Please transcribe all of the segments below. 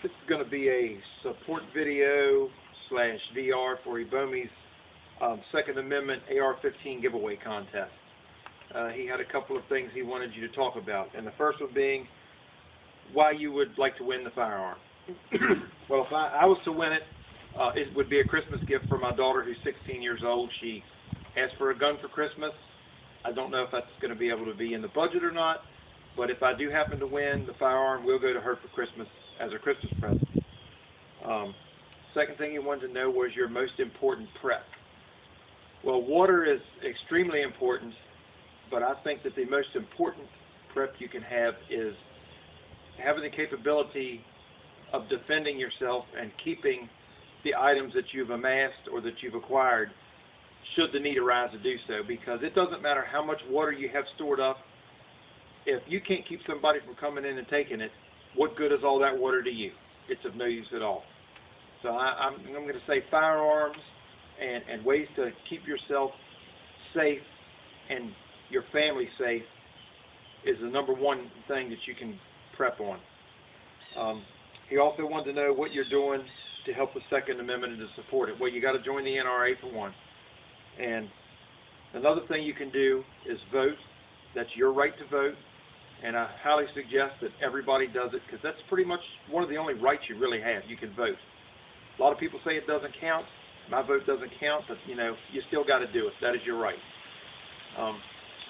This is going to be a support video slash VR for Ebomey's Second Amendment AR-15 giveaway contest. He had a couple of things he wanted you to talk about, and the first one being why you would like to win the firearm. Well, if I was to win it, it would be a Christmas gift for my daughter who's 16 years old. She asked for a gun for Christmas. I don't know if that's going to be able to be in the budget or not, but if I do happen to win, the firearm will go to her for Christmas as a Christmas present. Second thing he wanted to know was your most important prep. Well, water is extremely important, but I think that the most important prep you can have is having the capability of defending yourself and keeping the items that you've amassed or that you've acquired should the need arise to do so, because it doesn't matter how much water you have stored up. If you can't keep somebody from coming in and taking it, what good is all that water to you? It's of no use at all. So I'm going to say firearms and ways to keep yourself safe and your family safe is the number one thing that you can prep on. He also wanted to know what you're doing to help the Second Amendment and to support it. Well, you got to join the NRA for one. And another thing you can do is vote. That's your right to vote. And I highly suggest that everybody does it, because that's pretty much one of the only rights you really have. You can vote. A lot of people say it doesn't count. My vote doesn't count, but you still got to do it. That is your right.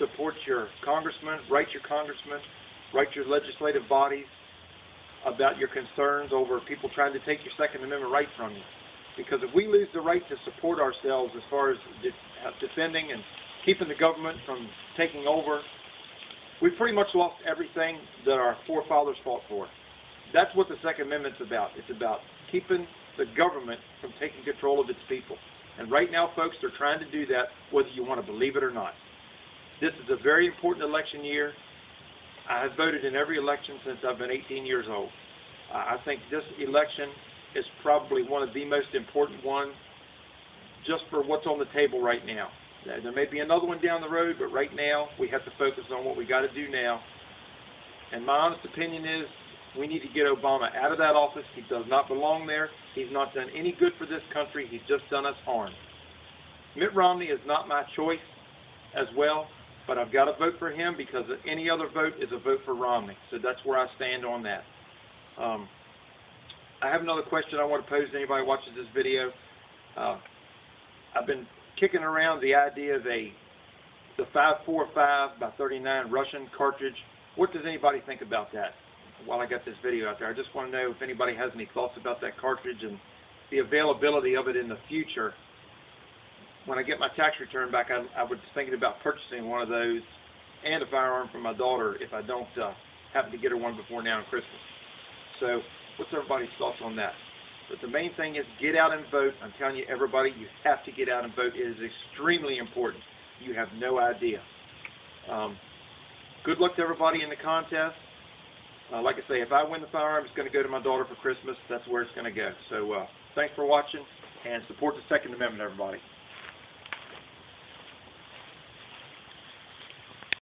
Support your congressman, write your congressman, write your legislative bodies about your concerns over people trying to take your Second Amendment right from you. Because if we lose the right to support ourselves as far as defending and keeping the government from taking over, we've pretty much lost everything that our forefathers fought for. That's what the Second Amendment's about. It's about keeping the government from taking control of its people. And right now, folks, they're trying to do that, whether you want to believe it or not. This is a very important election year. I have voted in every election since I've been 18 years old. I think this election is probably one of the most important ones just for what's on the table right now. There may be another one down the road, but right now we have to focus on what we got to do now. And my honest opinion is we need to get Obama out of that office. He does not belong there. He's not done any good for this country. He's just done us harm. Mitt Romney is not my choice as well, but I've got to vote for him because any other vote is a vote for Romney. So that's where I stand on that. I have another question I want to pose to anybody who watches this video. I've been kicking around the idea of the 545 by 39 Russian cartridge. What does anybody think about that? While I got this video out there, I just want to know if anybody has any thoughts about that cartridge and the availability of it in the future. When I get my tax return back, I was thinking about purchasing one of those and a firearm for my daughter if I don't happen to get her one before now on Christmas. So what's everybody's thoughts on that? But the main thing is get out and vote. I'm telling you, everybody, you have to get out and vote. It is extremely important. You have no idea. Good luck to everybody in the contest. Like I say, if I win the firearm, it's going to go to my daughter for Christmas. That's where it's going to go. So thanks for watching, and support the Second Amendment, everybody.